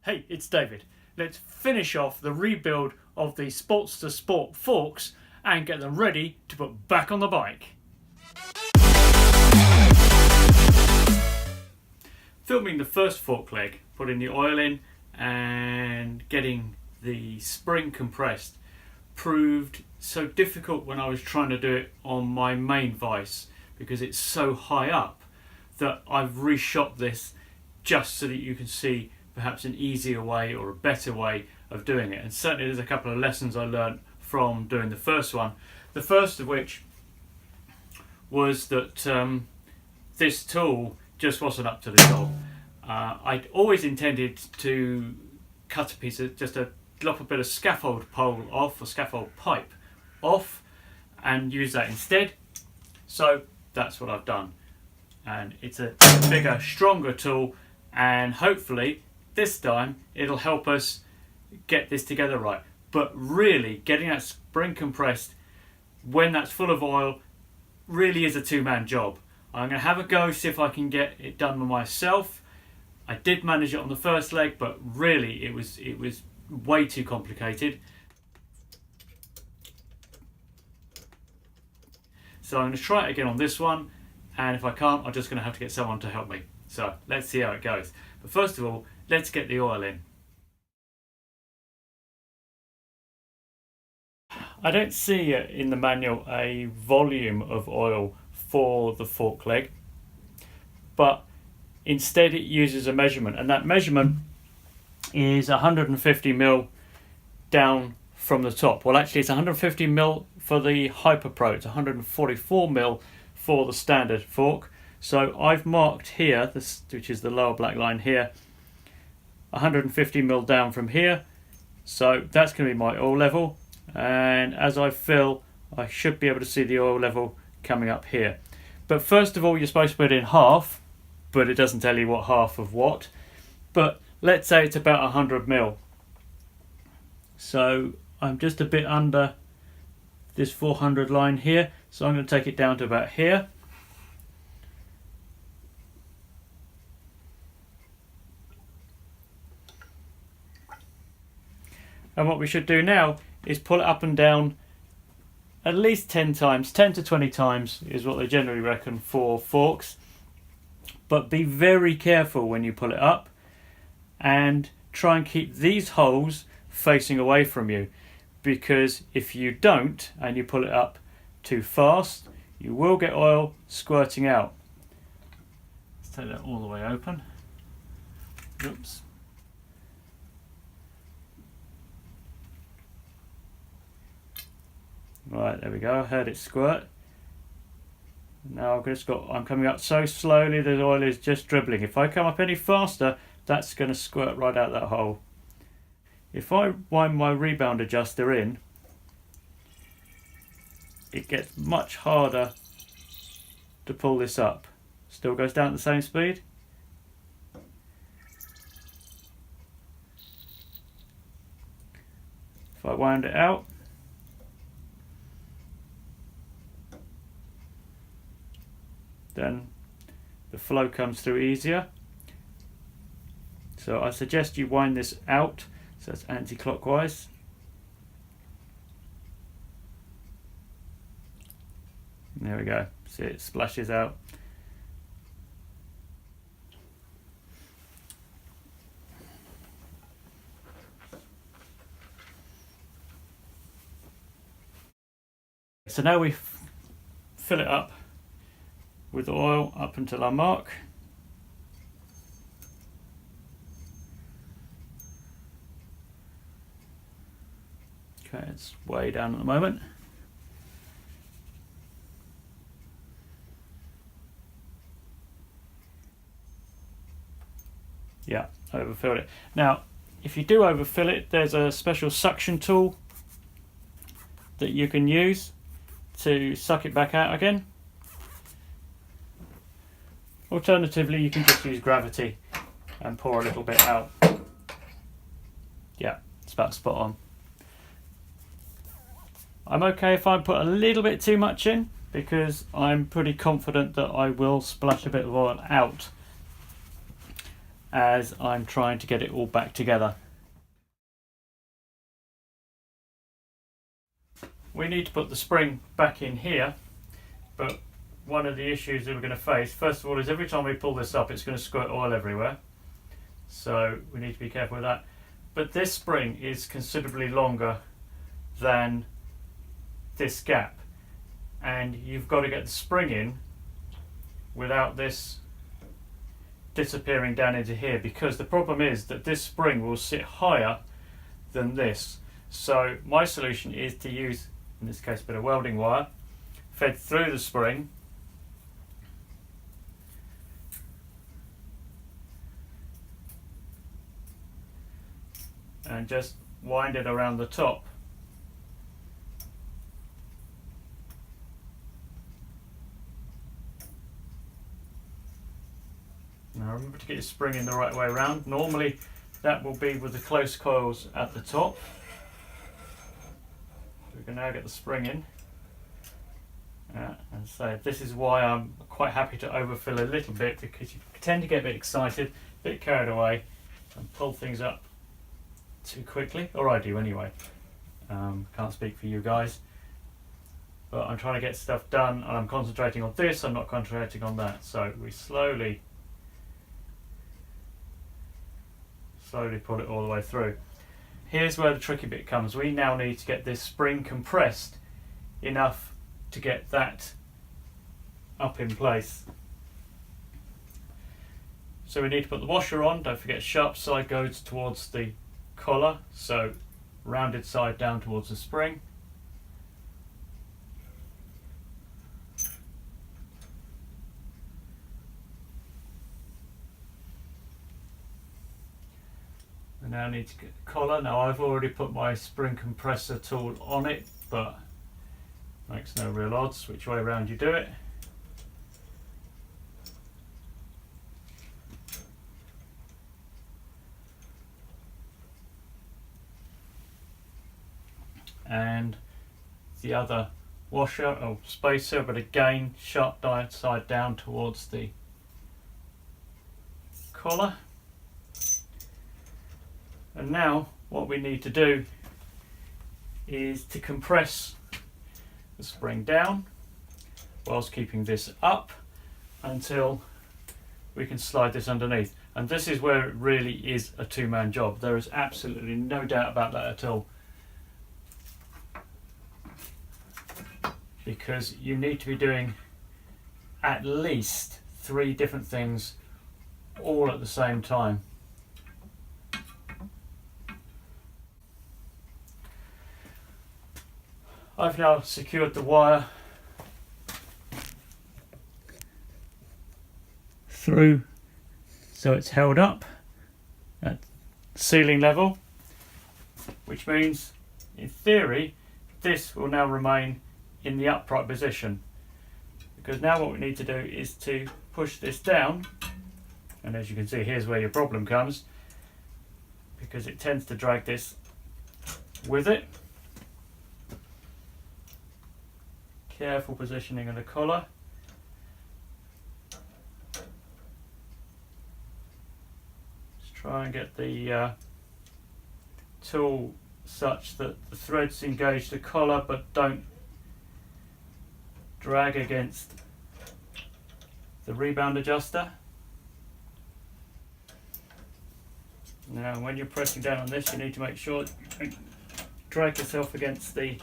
Hey, it's David. Let's finish off the rebuild of the Sportster Sport forks and get them ready to put back on the bike. Filming the first fork leg, putting the oil in and getting the spring compressed proved so difficult when I was trying to do it on my main vise because it's so high up that I've reshot this just so that you can see perhaps an easier way or a better way of doing it. And certainly there's a couple of lessons I learned from doing the first one. The first of which was that this tool just wasn't up to the job. I'd always intended to cut a piece of, just lop a bit of scaffold pole off, or scaffold pipe off, and use that instead. So that's what I've done. And it's a bigger, stronger tool, and hopefully this time it'll help us get this together right. But really, getting that spring compressed when that's full of oil really is a two-man job. I'm going to have a go, see if I can get it done by myself. I did manage it on the first leg, but really it was way too complicated. So I'm going to try it again on this one, and if I can't, I'm just going to have to get someone to help me. So let's see how it goes. But first of all, let's get the oil in. I don't see in the manual a volume of oil for the fork leg, but instead it uses a measurement, and that measurement is 150 mil down from the top. Well, actually it's 150 mil for the Hyper Pro, it's 144 mil for the standard fork. So I've marked here, this, which is the lower black line here, 150 mil down from here. So that's going to be my oil level, and as I fill I should be able to see the oil level coming up here. But first of all, you're supposed to put it in half, but it doesn't tell you what half of what. But let's say it's about 100 mil. So I'm just a bit under this 400 line here, so I'm going to take it down to about here. And what we should do now is pull it up and down at least 10 times. 10 to 20 times is what they generally reckon for forks. But be very careful when you pull it up, and try and keep these holes facing away from you, because if you don't and you pull it up too fast, you will get oil squirting out. Let's take that all the way open. Oops. Right, there we go. I heard it squirt. Now I'm coming up so slowly the oil is just dribbling. If I come up any faster, that's going to squirt right out that hole. If I wind my rebound adjuster in, it gets much harder to pull this up. Still goes down at the same speed. If I wound it out, then the flow comes through easier. So I suggest you wind this out, so it's anti-clockwise. There we go, see it splashes out. So now we fill it up with oil up until our mark. Okay, it's way down at the moment. Yeah, overfilled it. Now, if you do overfill it, there's a special suction tool that you can use to suck it back out again. Alternatively, you can just use gravity and pour a little bit out. Yeah, it's about spot on. I'm okay if I put a little bit too much in, because I'm pretty confident that I will splash a bit of oil out. as I'm trying to get it all back together. We need to put the spring back in here, but one of the issues that we're going to face, first of all, is every time we pull this up it's going to squirt oil everywhere, so we need to be careful with that. But this spring is considerably longer than this gap, and you've got to get the spring in without this disappearing down into here, because the problem is that this spring will sit higher than this. So my solution is to use, in this case, a bit of welding wire fed through the spring, and just wind it around the top. Now remember to get your spring in the right way around. Normally that will be with the close coils at the top. We can now get the spring in. And so this is why I'm quite happy to overfill a little bit, because you tend to get a bit excited, a bit carried away, and pull things up too quickly, or I do anyway. Can't speak for you guys, but I'm trying to get stuff done and I'm concentrating on this, I'm not concentrating on that. So we slowly pull it all the way through. Here's where the tricky bit comes. We now need to get this spring compressed enough to get that up in place. So we need to put the washer on. Don't forget, sharp side goes towards the collar, so rounded side down towards the spring. I now need to get the collar. Now I've already put my spring compressor tool on it, but makes no real odds which way around you do it. And the other washer or spacer, but again sharp side down towards the collar. And now what we need to do is to compress the spring down whilst keeping this up until we can slide this underneath. And this is where it really is a two-man job. There is absolutely no doubt about that at all, because you need to be doing at least 3 different things all at the same time. I've now secured the wire through so it's held up at ceiling level, which means in theory this will now remain in the upright position, because now what we need to do is to push this down, and as you can see, here's where your problem comes, because it tends to drag this with it. Careful positioning of the collar. Just try and get the tool such that the threads engage the collar but don't drag against the rebound adjuster. Now when you're pressing down on this, you need to make sure you don't drag yourself against the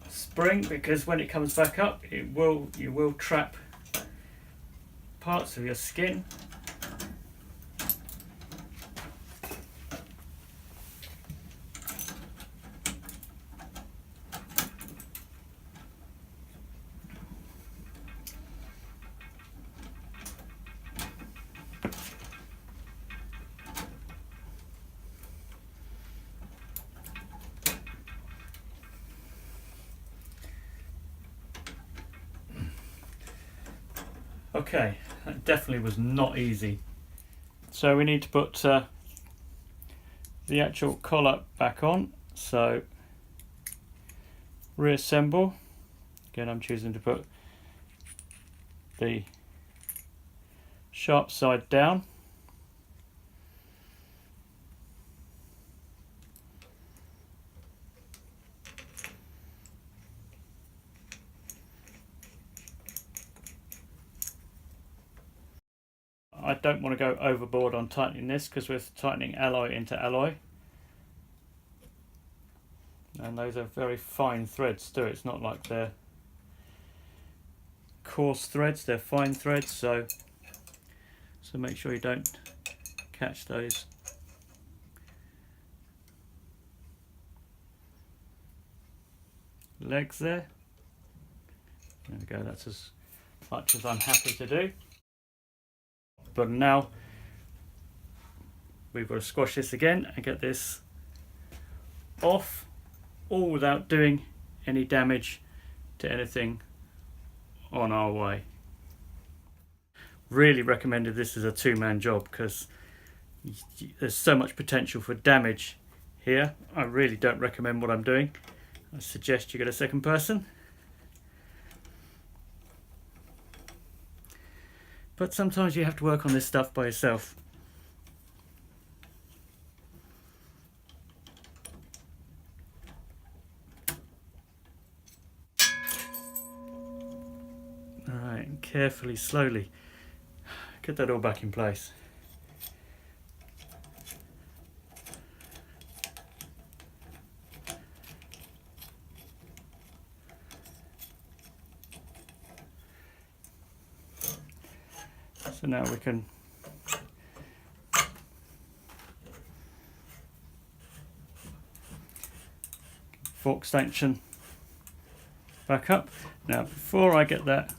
spring, because when it comes back up you will trap parts of your skin. Okay, that definitely was not easy. So we need to put the actual collar back on. So reassemble. Again, I'm choosing to put the sharp side down. I don't want to go overboard on tightening this because we're tightening alloy into alloy. And those are very fine threads too. It's not like they're coarse threads, they're fine threads, so make sure you don't catch those. Legs there. There we go, that's as much as I'm happy to do. But now we've got to squash this again and get this off, all without doing any damage to anything on our way. Really recommended this as a two-man job because there's so much potential for damage here. I really don't recommend what I'm doing. I suggest you get a second person. But sometimes you have to work on this stuff by yourself. Alright, and carefully, slowly, get that all back in place. So now we can fork extension back up. Now before I get that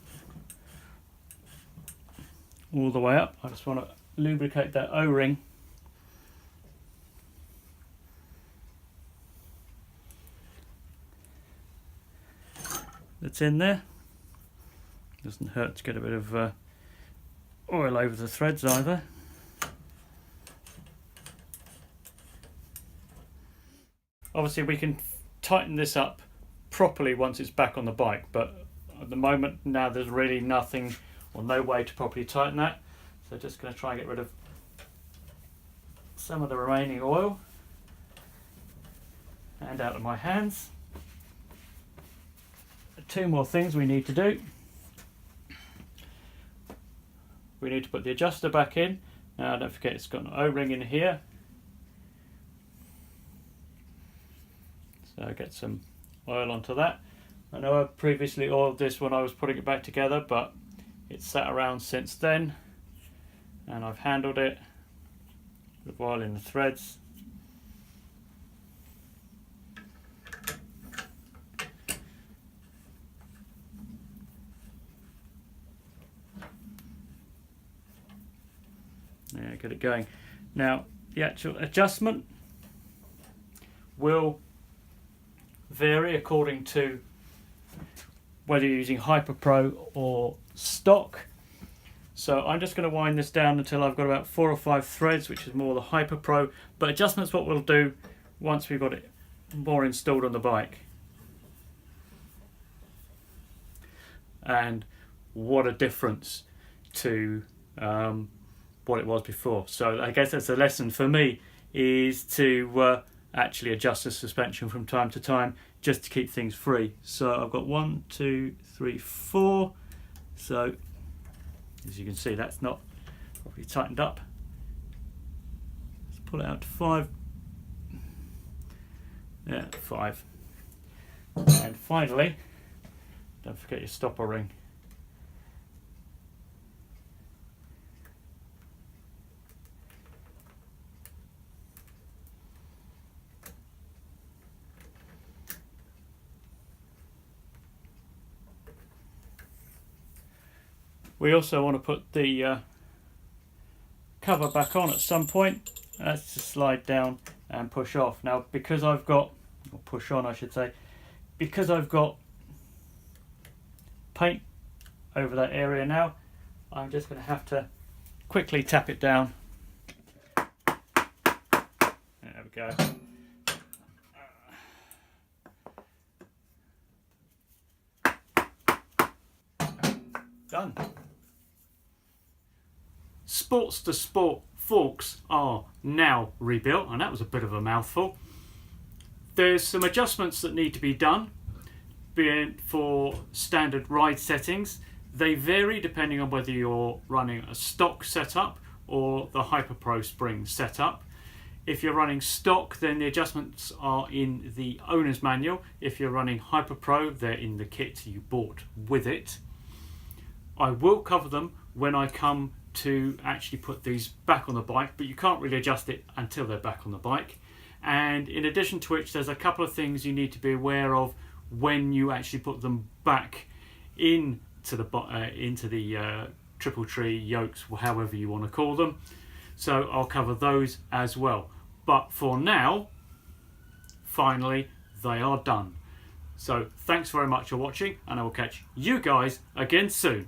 all the way up, I just want to lubricate that O-ring that's in there. Doesn't hurt to get a bit of oil over the threads either. Obviously we can tighten this up properly once it's back on the bike, but at the moment now there's really nothing or no way to properly tighten that, so just going to try and get rid of some of the remaining oil and out of my hands. Two more things we need to do. We need to put the adjuster back in. Now don't forget it's got an O-ring in here. So get some oil onto that. I know I previously oiled this when I was putting it back together, but it's sat around since then and I've handled it with oil in the threads. Yeah, get it going. Now the actual adjustment will vary according to whether you're using Hyper Pro or stock. So I'm just going to wind this down until I've got about 4 or 5 threads, which is more the Hyper Pro, but adjustment's what we'll do once we've got it more installed on the bike. And what a difference to what it was before. So I guess that's a lesson for me, is to actually adjust the suspension from time to time just to keep things free. So I've got 1, 2, 3, 4. So as you can see, that's not properly tightened up. Let's pull it out to 5. Yeah, 5. And finally, don't forget your stopper ring. We also want to put the cover back on at some point. That's to slide down and push off. Now because I've got, or push on I should say, because I've got paint over that area now, I'm just going to have to quickly tap it down. There we go. Done. Sportster Sport forks are now rebuilt, and that was a bit of a mouthful. There's some adjustments that need to be done for standard ride settings. They vary depending on whether you're running a stock setup or the Hyper Pro spring setup. If you're running stock, then the adjustments are in the owner's manual. If you're running Hyper Pro, they're in the kit you bought with it. I will cover them when I come to actually put these back on the bike, but you can't really adjust it until they're back on the bike. And in addition to which, there's a couple of things you need to be aware of when you actually put them back into the triple tree yokes, however you want to call them. So I'll cover those as well. But for now, finally, they are done. So thanks very much for watching, and I will catch you guys again soon.